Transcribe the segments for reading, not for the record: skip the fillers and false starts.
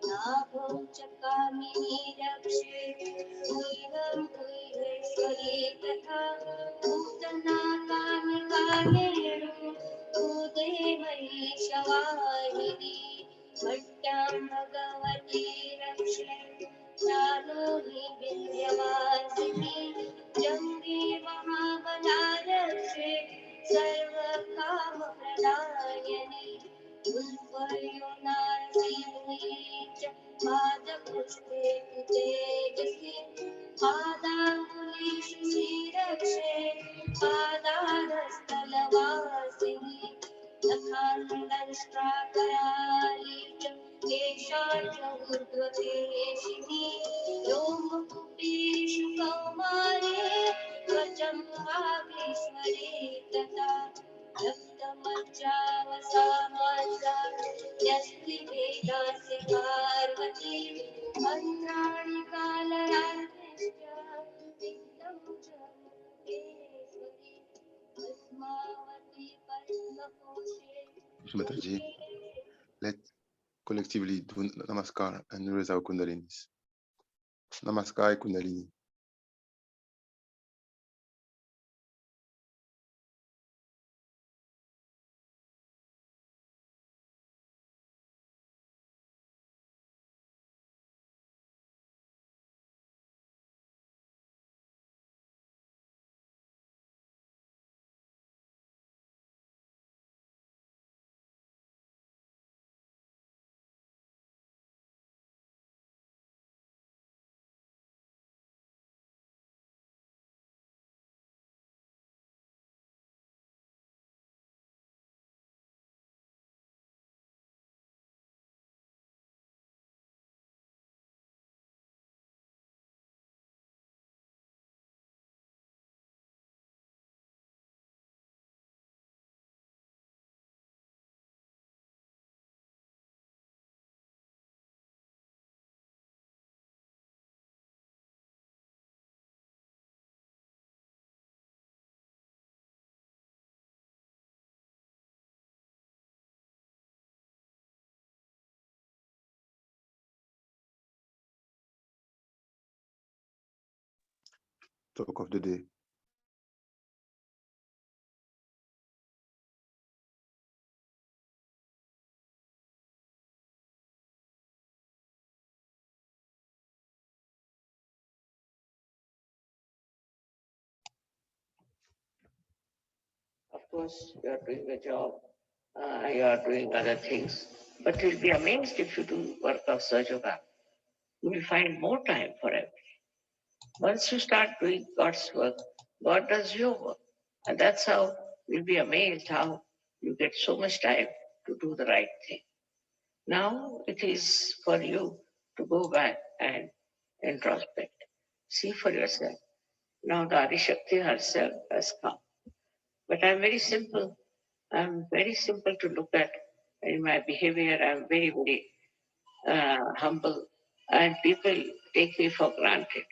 नाभोचकामिनी रक्षे दैवं दैवेश्वरी तथा भूतनाकामि कामेषु भूते महेशवाहिनी भट्टां भगवती रक्षे चालो हि विन्ध्यवासिनी जङ्गे महाबला रक्षे सर्वकामप्रदायिनी उल्पर्युणासीनीच पादपुष्पे तेजसि पादाङ्गुलीषु श्रीरक्षे पादारस्थलवासिनि नखान्दंष्ट्राकराली च केशाच ऊर्ध्वकेशिनी रोमकुटेषु कौमारे त्वचं वागीश्वरी तथा रक्तमज्जावसामासा यस्ति वेदास्य पार्वती मन्त्राणि कालरात्रिश्च वित्तं च Mukteshwari Padmavati पद्मकोशे Mataji, let's collectively do Namaskar and raise our Kundalinis. Namaskar Kundalini. Talk of the day. Of course, you are doing a job, you are doing other things, but you'll be amazed if you do work of Sahaja. You will find more time for everything. Once you start doing God's work, God does your work. And that's how you'll be amazed how you get so much time to do the right thing. Now it is for you to go back and introspect. See for yourself. Now the Adishakti herself has come. But I'm very simple. I'm very simple to look at in my behavior. I'm very, very humble, and people take me for granted.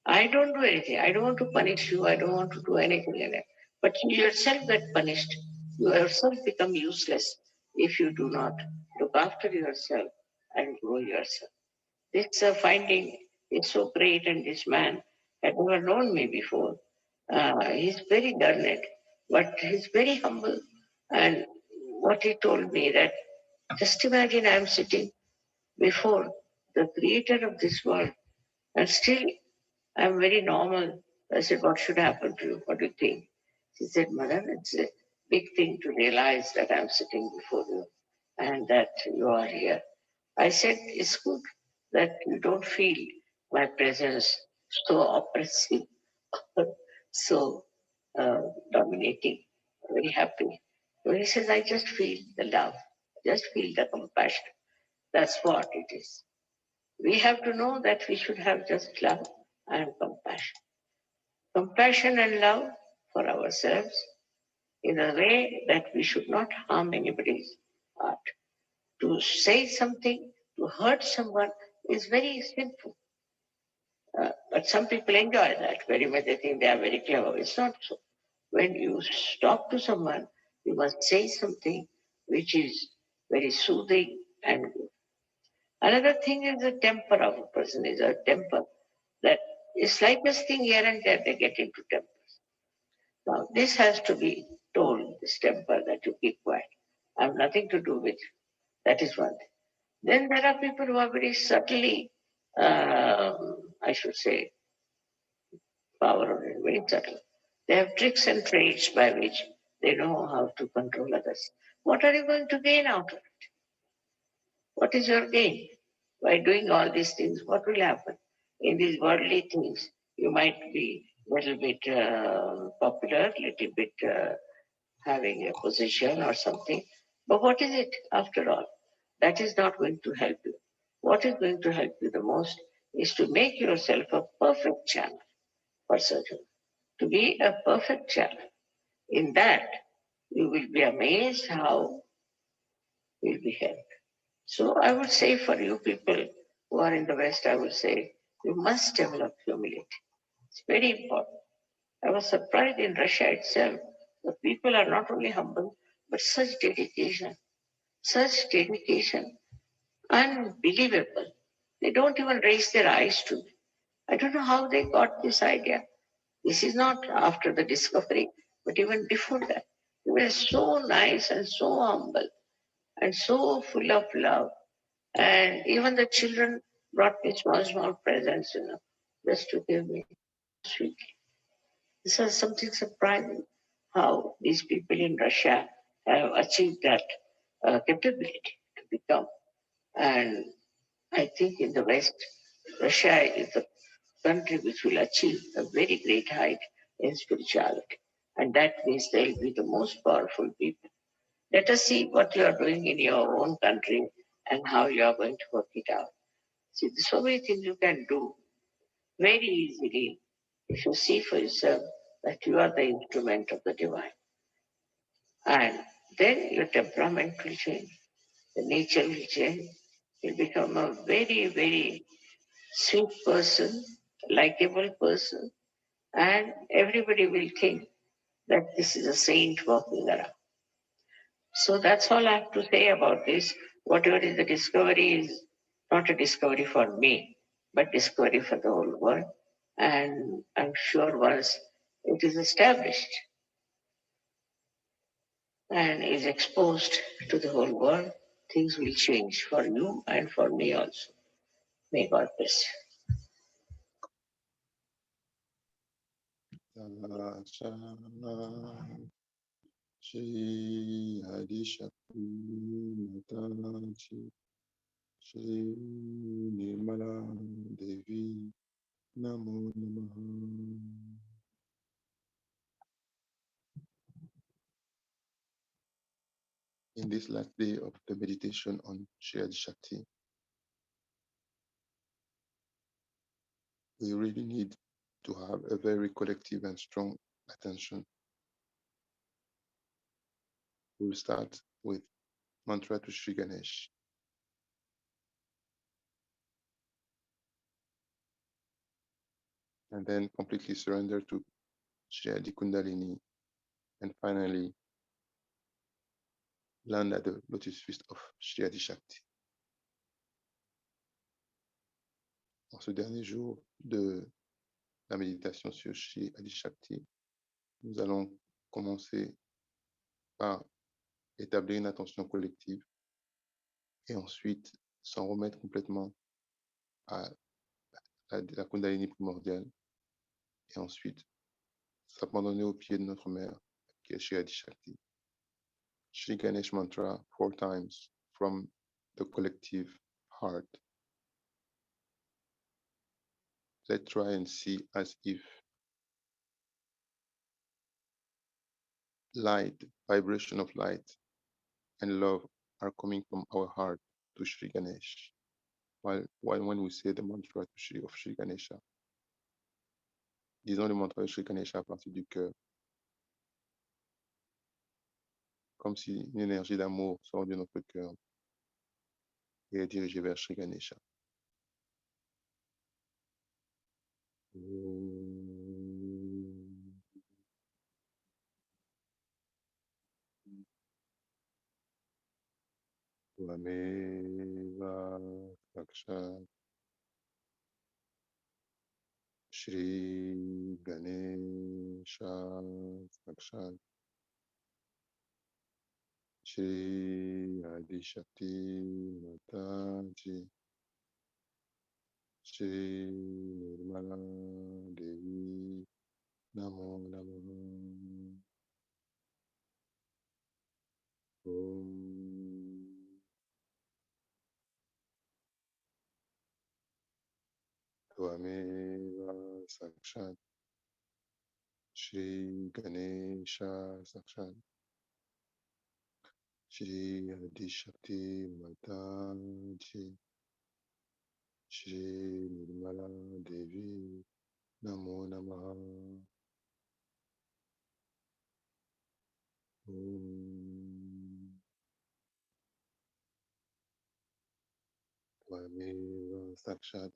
I don't do anything. I don't want to punish you. I don't want to do anything in it. But you yourself get punished. You yourself become useless if you do not look after yourself and grow yourself. This finding is so great, and this man had never known me before. He's very learned, but he's very humble. And what he told me that just imagine I'm sitting before the creator of this world, and still I'm very normal. I said, what should happen to you? What do you think? She said, Mother, it's a big thing to realize that I'm sitting before you and that you are here. I said, it's good that you don't feel my presence so oppressive, so uh, dominating. Very happy. So he says, I just feel the love, just feel the compassion. That's what it is. We have to know that we should have just love and compassion. Compassion and love for ourselves in a way that we should not harm anybody's heart. To say something, to hurt someone is very simple. But some people enjoy that very much. They think they are very clever. It's not so. When you talk to someone You must say something which is very soothing and good. Another thing is the temper of a person is a temper that is slightest thing here and there they get into tempers. Now this has to be told, this temper that you keep quiet. I have nothing to do with you. That is one thing. Then there are people who are very subtly, I should say, power very subtle. They have tricks and trades by which they know how to control others. What are you going to gain out of it? What is your gain? By doing all these things, what will happen? In these worldly things, you might be a little bit popular, little bit having a position or something. But what is it after all? That is not going to help you. What is going to help you the most is to make yourself a perfect channel for surgery. To be a perfect channel. In that, you will be amazed how you'll be helped. So I would say for you people who are in the West, I would say you must develop humility. It's very important. I was surprised in Russia itself. The people are not only humble, but such dedication, unbelievable. They don't even raise their eyes to me. I don't know how they got this idea. This is not after the discovery, but even before that. They were so nice and so humble and so full of love. And even the children brought me small presents, just to give me sweetly. This was something surprising how these people in Russia have achieved that capability to become. And I think in the West, Russia is the country which will achieve a very great height in spirituality. And that means they'll be the most powerful people. Let us see what you are doing in your own country and how you are going to work it out. See, there's so many things you can do very easily if you see for yourself that you are the instrument of the divine. And then your temperament will change, the nature will change. You'll become a very sweet person, likable person, and everybody will think that this is a saint walking around. So that's all I have to say about this. Whatever is the discovery is not a discovery for me, but discovery for the whole world. And I'm sure once it is established and is exposed to the whole world, things will change for you and for me also. May God bless you. Shri Adi Shakti Mataji Shri Nirmala Devi Namo Namaha. In this last day of the meditation on Shri Adi Shakti, we really need to have a very collective and strong attention. We'll start with mantra to Shri Ganesh. And then completely surrender to Shri Adi Kundalini. And finally, land at the lotus feet of Shri Adi Shakti. En ce dernier jour de la méditation sur Shri Adi Shakti, nous allons commencer par établir une attention collective et ensuite s'en remettre complètement à la Kundalini primordiale et ensuite s'abandonner au pied de notre mère qui est Shri Adi Shakti. Shri Ganesh mantra 4 times from the collective heart. Let's try and see as if light, vibration of light and love are coming from our heart to Shri Ganesh. While when we say the mantra of Shri Ganesha, disons le mantra de Shri Ganesha à partir du cœur, comme si une énergie d'amour sort de notre cœur et est dirigée vers Shri Ganesha. Tvameva Sakshat Shri Ganesha Sakshat Shri Adi Shakti Mataji Shri Nirmala Devi Namo Namo Om Tvameva Sakshat Shri Ganesha Sakshat Shri Adi Shakti Mataji Shri Nirmala Devi Namo Namaha Om Tvameva Sakshat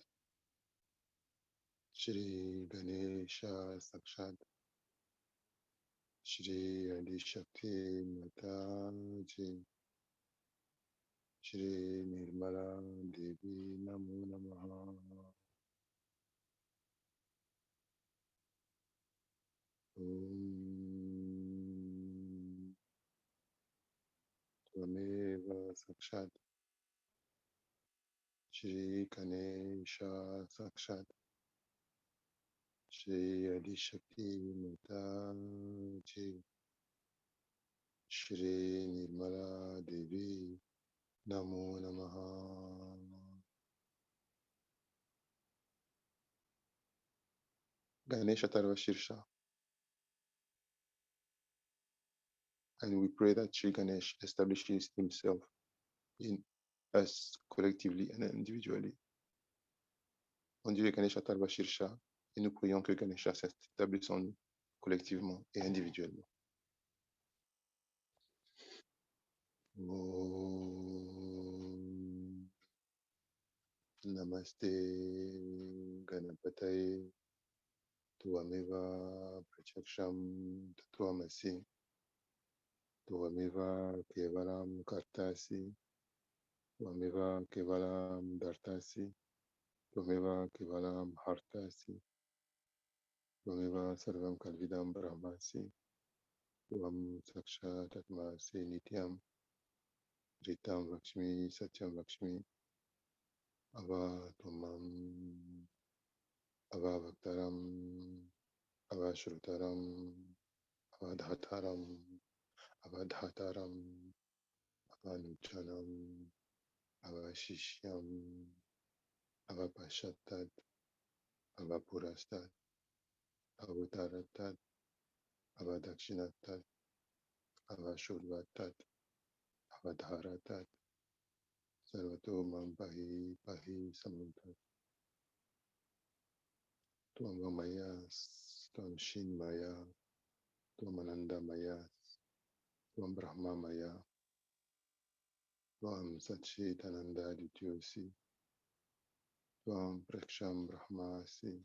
Shri Ganesha Sakshat Shri Adi Shakti Mataji Shri Nirmala Devi Namo Namaha Om Tvameva Sakshat Shri Ganesha Sakshat Shri Adi Shakti Mataji Shri Nirmala Devi Namo Namaha. Ganesha Tarva Shirsha. And we pray that Sri Ganesh establishes himself in us collectively and individually. On dit Ganesha Tarva Shirsha et nous prions que Ganesha s'établisse en nous collectivement et individuellement. Om Namaste Ganapataye Tvameva Prachaksham Tattvamasi Tvameva Kevalam Kartasi Tvameva Kevalam Dartasi Tvameva Kevalam Hartasi Tvameva Sarvam Kalvidam Brahmasi Tvam Sakshat Atmasi Nityam Ritam Lakshmi Satyam Lakshmi Ava Tvamam Ava Vaktaram Ava Shrutaram Avadhataram Avadhataram Avanuchanam Avashishyam Avapashatat Avapurastat Avutaratat Avadakshinatat Avashurvatat Avadharatat Sarvato Mampahi Pahi Samantat Tuam Vamayas Tuam Shinmaya Tuam Ananda Mayas Tuam Brahma Maya Tuam Satchitananda Dityosi Tuam Praksham Brahmasi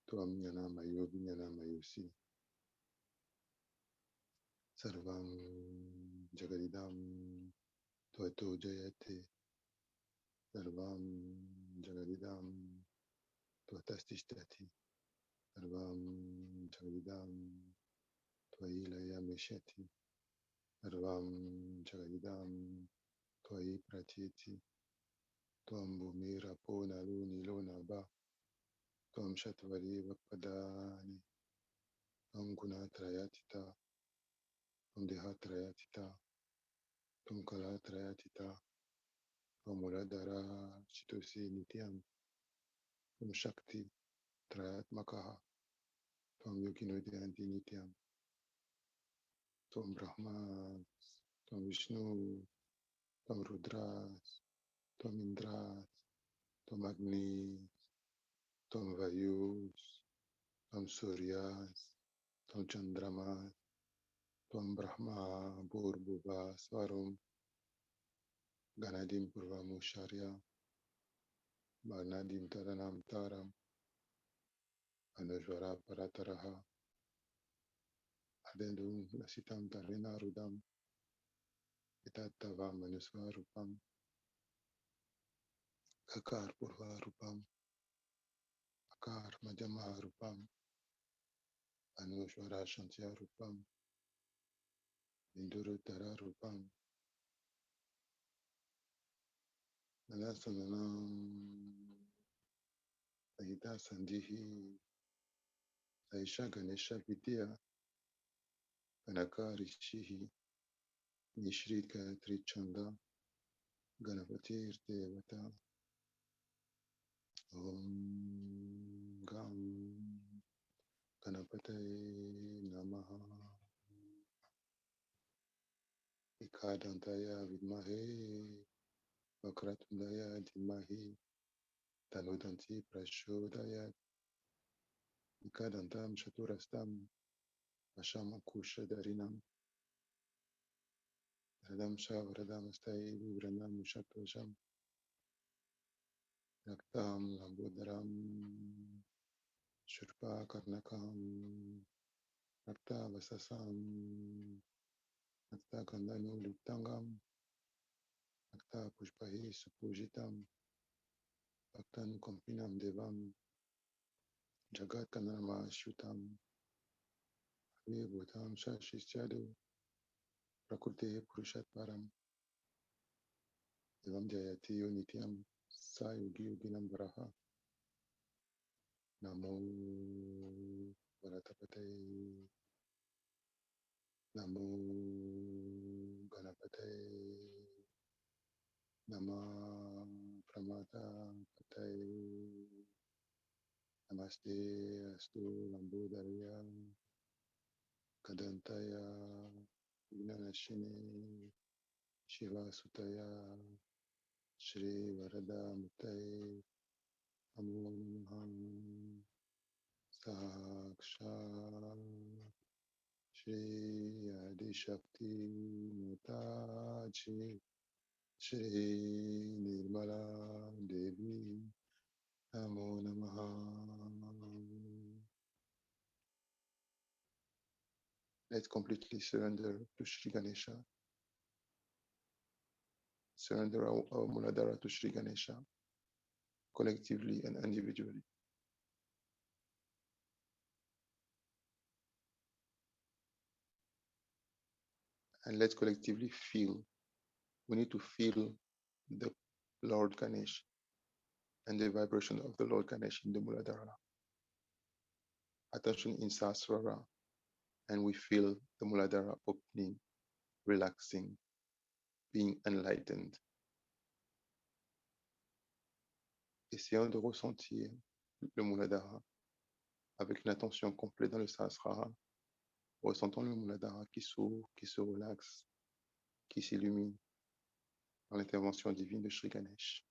Tuam Jnanamayo Vijnanamayusi Sarvam Jagadidam Tvato Jayate Sarvam Jagadidam Tvatastishthati Sarvam Jagadidam Tvayi Layamishati Sarvam Jagadidam Tvayi Pratyeti Tvam Bhumi Rapo Nalu Nilo Naba Tvam Shatvari Vapadani Tvam Gunatrayatita Tvam Dehatrayatita Tvam Kalatrayatita Tvam Muladhara Chitosi Nityam Tvam Shakti Trayatmakaha Tvam Yoginodayanti Nityam Tvam Brahma Tvam Vishnu Tvam Rudras Tvam Indras Tvam Agni Tvam Vayus Tvam Suryas Tvam Chandramas Tvam Brahma Bhurbhuva Svaram Ganadim Purva Musharya Banadim Taranam Taram Anujvara Parataraha Adendum Lasitam Tarina Rudam Itattava Manusvarupam, Akar Purvarupam, Akar Madhyamaharupam, Anushvara Shantyarupam, Indurutara Rupam, Nalasananam, Ahita Sandhihi, Aisha Ganesha Vidya, Kanaka Rishihi, Nishrit Gayatri Chanda, Ganapatir Devata, Om Gam Ganapataye Namaha, Ikadantaya Vidmahe, Vakratundaya Dhimahi, Tanodanti Prashodayat, Ikadantam Chaturastam, Ashamankusha Darinam, Radam Shavradam Vibranam Mushatosam, Naktam Lambodaram, Shurpa Karnakam, Nakta Vasasam, Nakta Kandanu Luptangam, Nakta Pushpahi Supujitam, Bhaktan Kompinam Devam, Jagat Kanama Shutam, Bhutam Shashisyadu, Prakrute Purushatparam, Devam Jayati Nityam, Sayugi Yoginam Varaha, Namo Varatapate, Namo Ganapate, Nama Pramata Pate, Namaste Astu Lambodharya, Kadantaya, Vignanashine, Shiva Sutaya, Shri Varada Mutaye, Namo Namaha, Saksha, Shri Adi Shakti Mataji, Shri Nirmala Devi, Namo Namaha. Let's completely surrender to Shri Ganesha. Surrender our Muladhara to Shri Ganesha, collectively and individually. And let's collectively feel. We need to feel the Lord Ganesh and the vibration of the Lord Ganesh in the Muladhara. Attention in Sahasrara, and we feel the Muladhara opening, relaxing, being enlightened. Essayons de ressentir le Muladhara avec une attention complète dans le Sahasrara. Ressentons le Muladhara qui s'ouvre, qui se relaxe, qui s'illumine dans l'intervention divine de Shri Ganesh.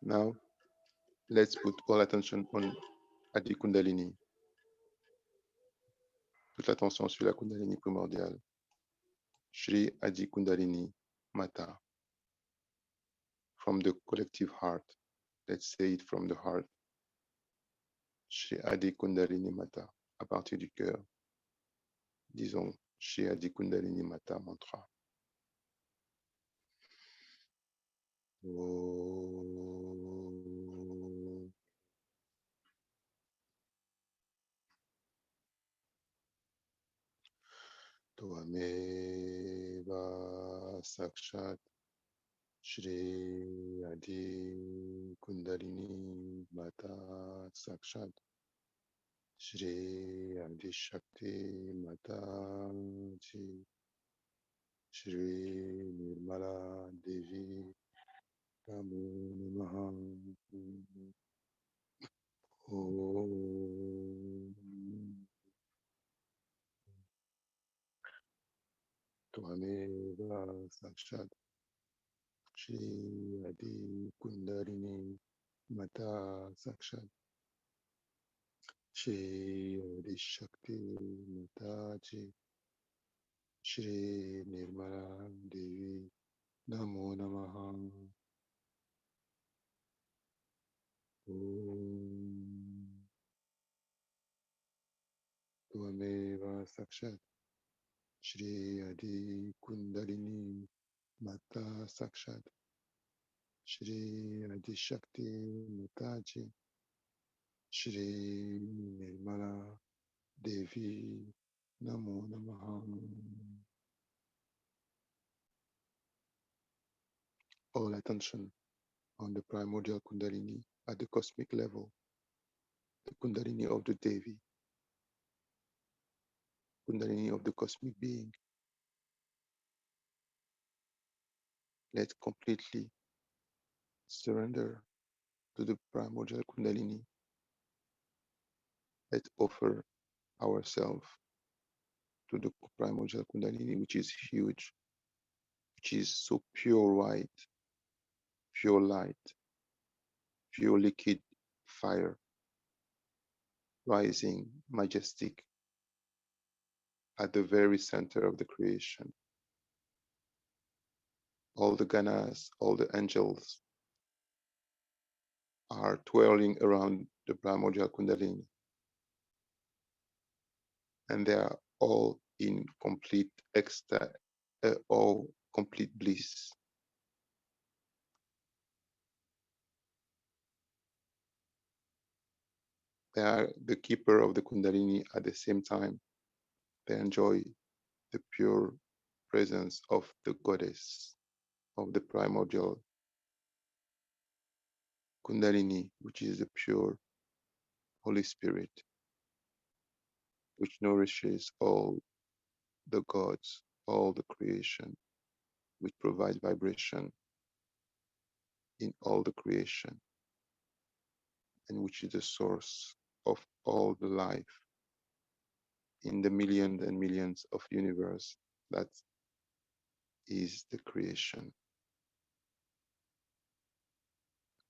Now, let's put all attention on Adi Kundalini. Toute l'attention sur la Kundalini primordiale. Shri Adi Kundalini Mata. From the collective heart. Let's say it from the heart. Shri Adi Kundalini Mata. À partir du cœur. Disons Shri Adi Kundalini Mata mantra. Om. Tvameva Sakshat Shri Adi Kundalini Mata Sakshat Shri Adi Shakti Mata Ji Shri Nirmala Devi Namo Namaha Om Tvameva Sakshat Shri Adi Kundalini Mata Sakshat Shri Adi Shakti Mataji Shri Nirmala Devi Namo Namaha Om Tvameva Sakshat Shri Adi Kundalini Mata Sakshat Shri Adishakti Mataji, Shri Nirmala Devi, Namo Namaha. All attention on the primordial Kundalini at the cosmic level, the Kundalini of the Devi, Kundalini of the cosmic being. Let's completely surrender to the primordial Kundalini. Let's offer ourselves to the primordial Kundalini, which is huge, which is so pure white, pure light, pure liquid fire, rising majestic at the very center of the creation. All the ganas, all the angels are twirling around the primordial Kundalini, and they are all in complete ecstasy, all complete bliss. They are the keeper of the Kundalini at the same time. They enjoy the pure presence of the goddess of the primordial Kundalini, which is the pure Holy Spirit, which nourishes all the gods, all the creation, which provides vibration in all the creation, and which is the source of all the life in the millions and millions of universe that is the creation.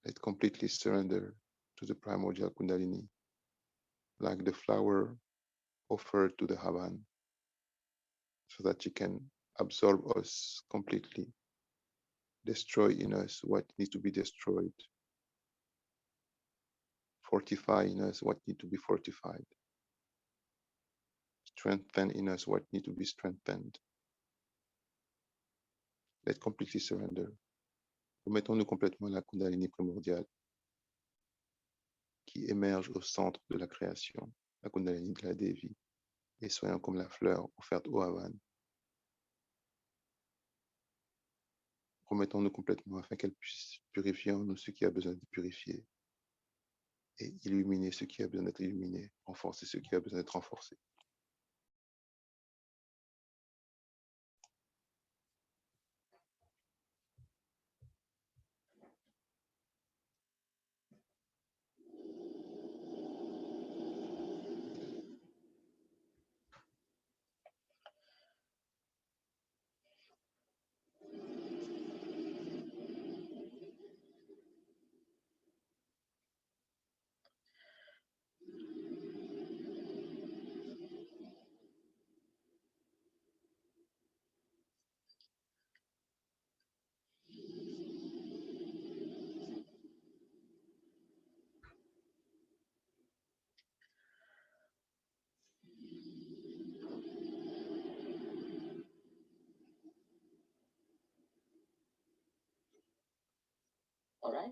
Let completely surrender to the primordial Kundalini, like the flower offered to the Havan, so that you can absorb us completely, destroy in us what needs to be destroyed, fortify in us what needs to be fortified, strengthen in us what needs to be strengthened. Let's completely surrender. Remettons-nous complètement à la Kundalini primordiale qui émerge au centre de la création, la Kundalini de la Devi, et soyons comme la fleur offerte au Havan. Remettons-nous complètement afin qu'elle puisse purifier en nous ce qui a besoin de purifier et illuminer ce qui a besoin d'être illuminé, renforcer ce qui a besoin d'être renforcé. All right.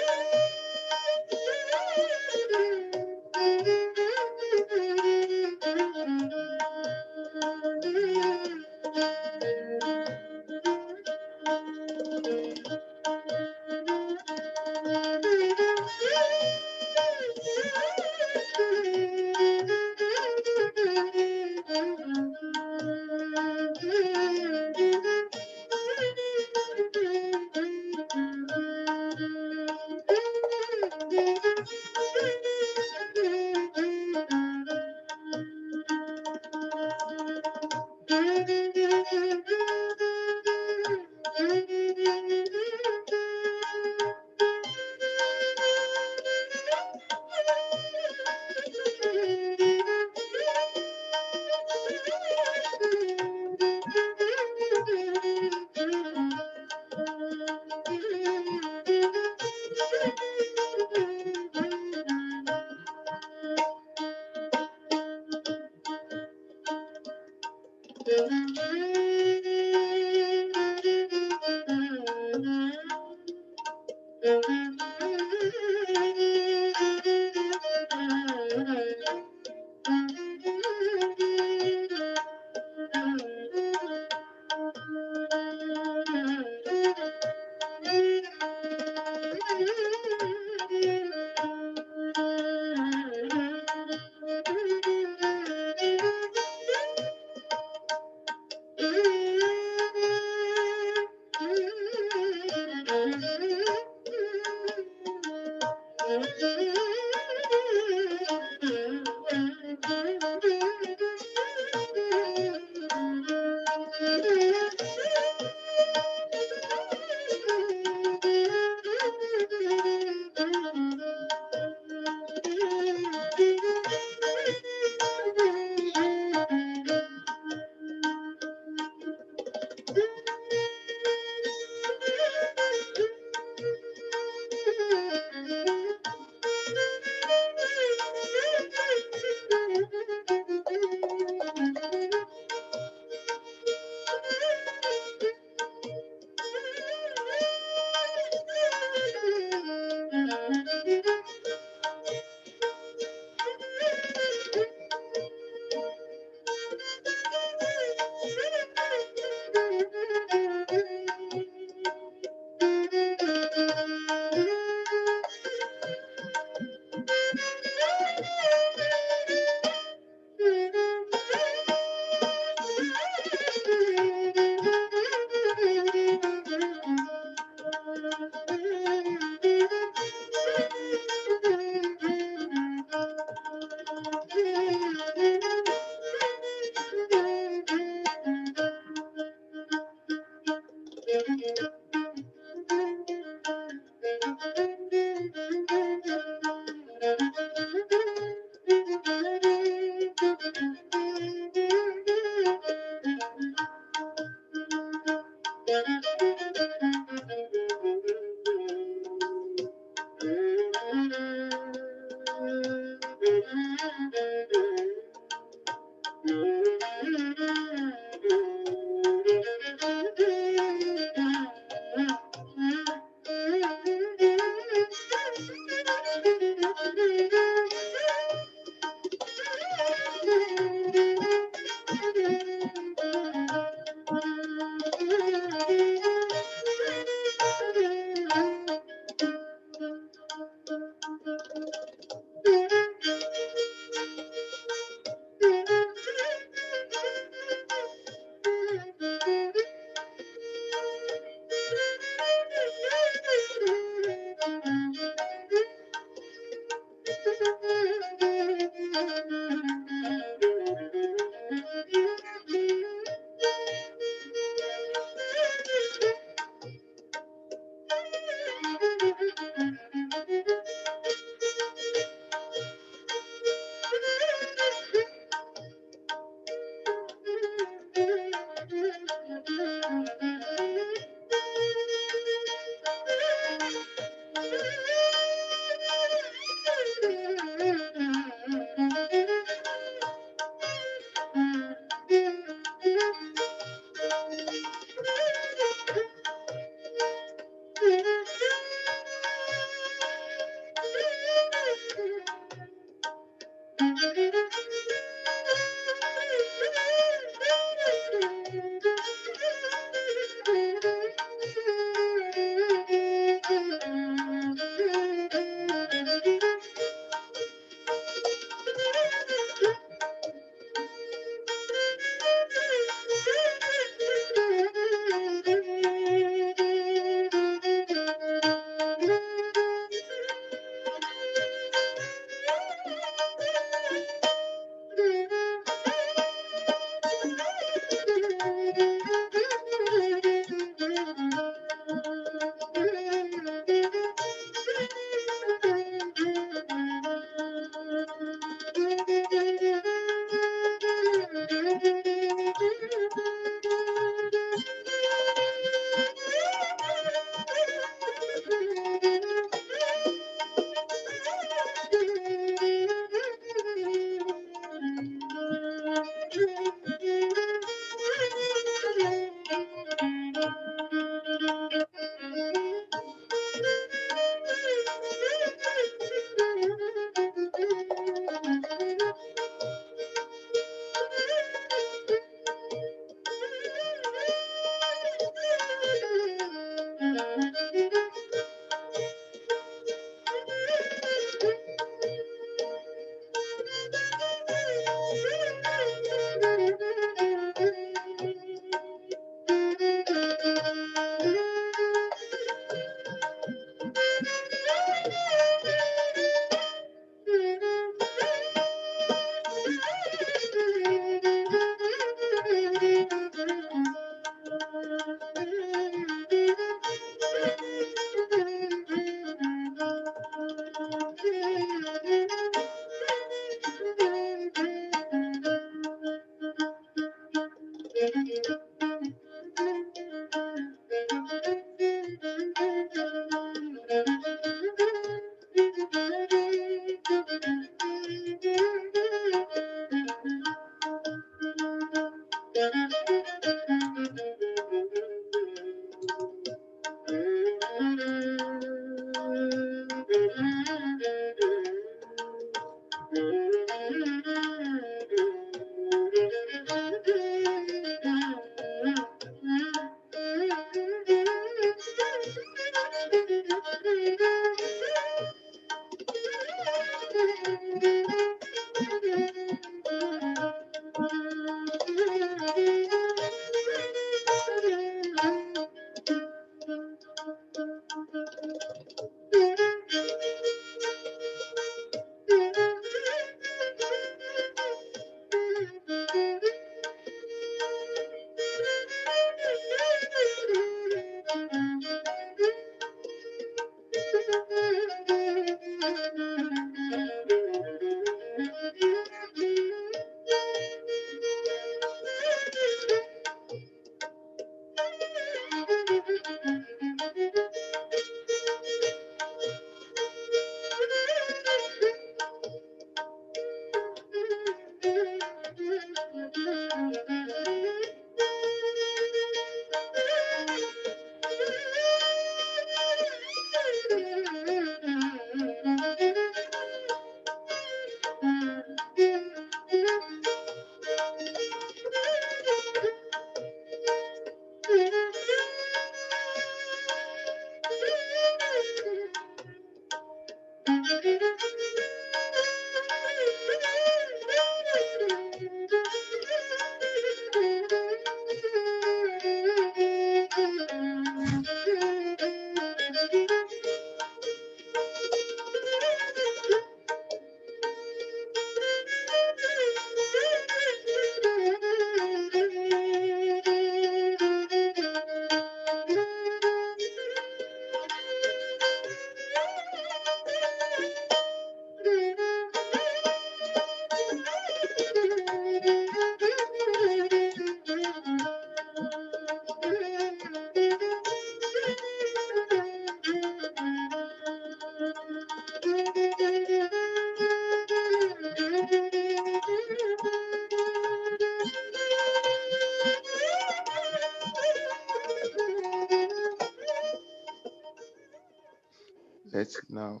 Let's now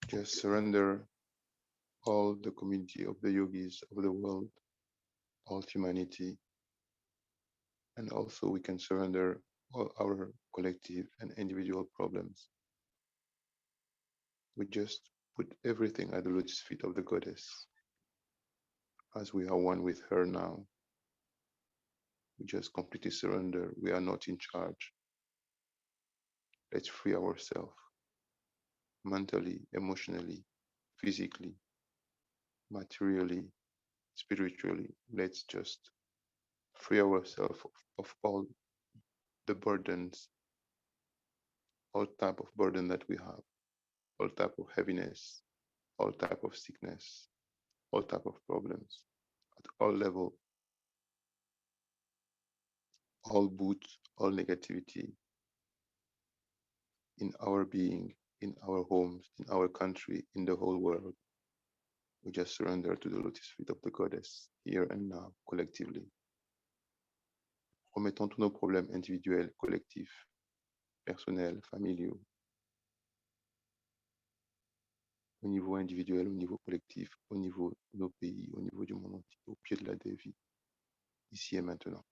just surrender all the community of the yogis of the world, all humanity, and also we can surrender all our collective and individual problems. We just put everything at the lotus feet of the goddess. As we are one with her now, we just completely surrender. We are not in charge. Let's free ourselves mentally, emotionally, physically, materially, spiritually. Let's just free ourselves of all the burdens, all type of burden that we have, all type of heaviness, all type of sickness, all type of problems at all level, all boots, all negativity in our being, in our homes, in our country, in the whole world. We just surrender to the lotus feet of the goddess here and now, collectively. Remettons tous nos problèmes individuels, collectifs, personnels, familiaux, au niveau individuel, au niveau collectif, au niveau de nos pays, au niveau du monde entier, au pied de la Devi, ici et maintenant.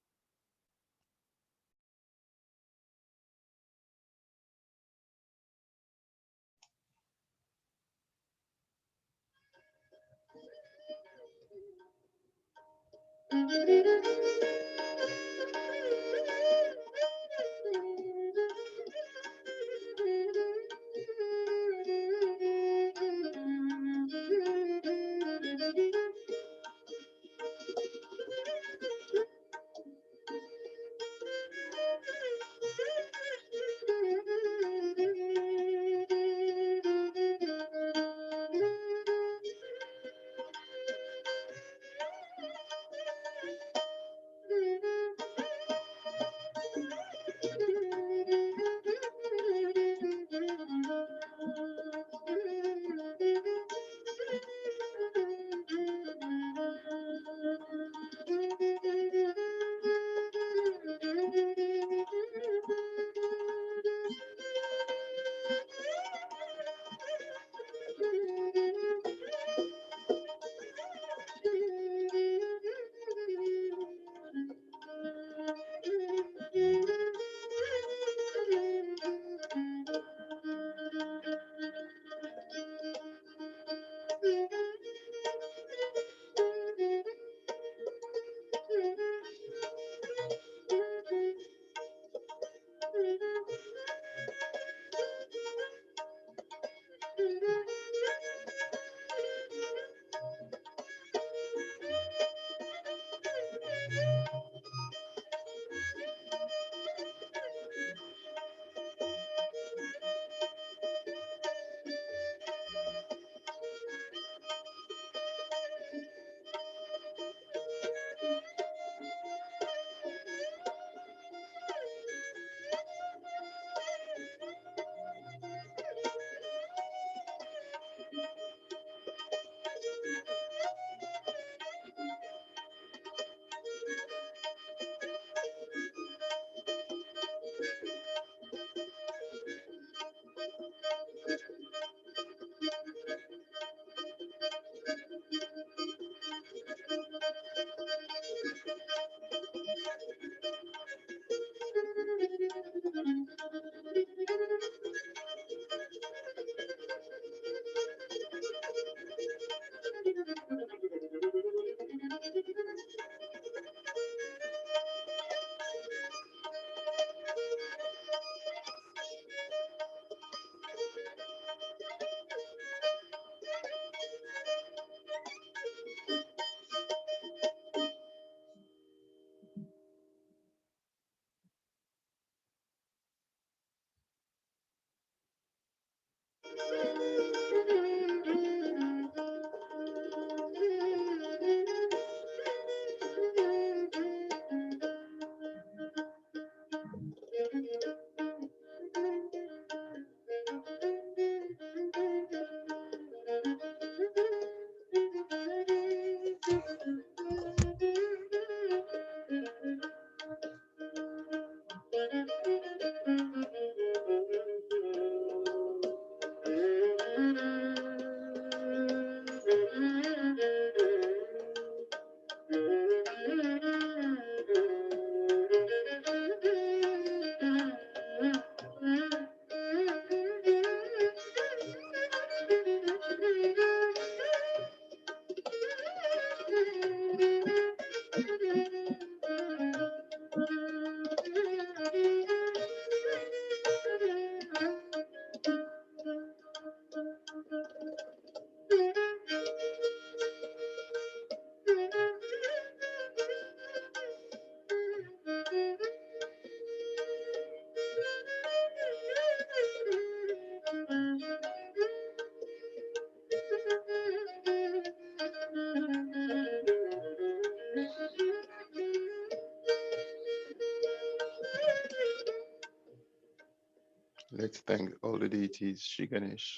Let's thank all the deities, Shri Ganesh,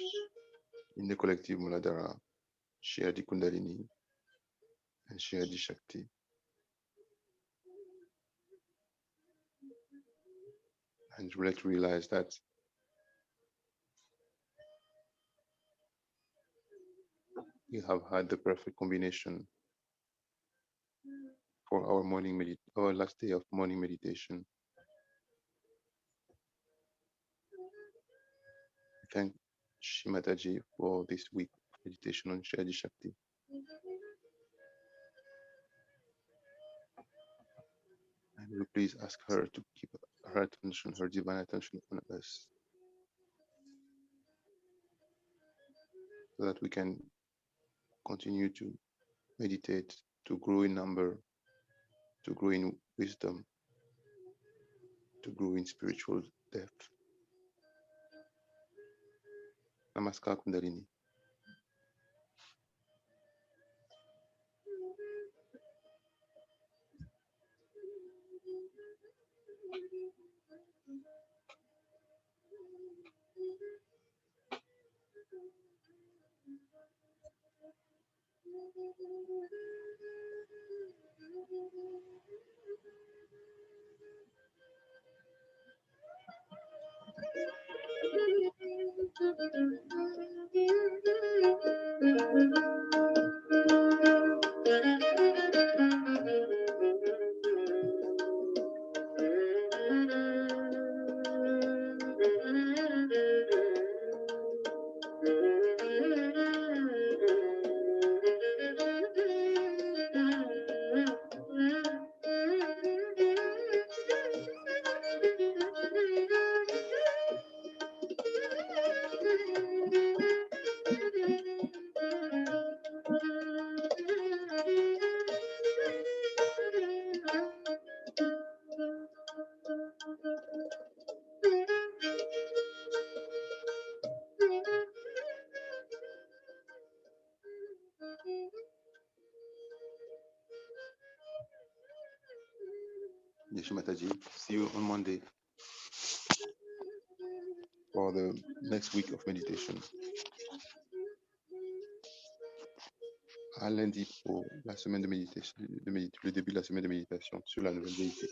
in the collective Muladhara, Shri Adi Kundalini, and Shri Adi Shakti. And let's realize that we have had the perfect combination for our last day of morning meditation. Thank Shri Mataji for this week of meditation on Shri Adi Shakti. And we please ask her to keep her attention, her divine attention on us, so that we can continue to meditate, to grow in number, to grow in wisdom, to grow in spiritual depth. Namaskar Kundalini. Yeshua Mataji, see you on Monday for the next week of meditation. À lundi pour la semaine de méditation, le début de la semaine de méditation sur la nouvelle déité.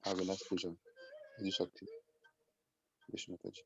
Have a nice vision. Adi Shakti. Yeshua Mataji.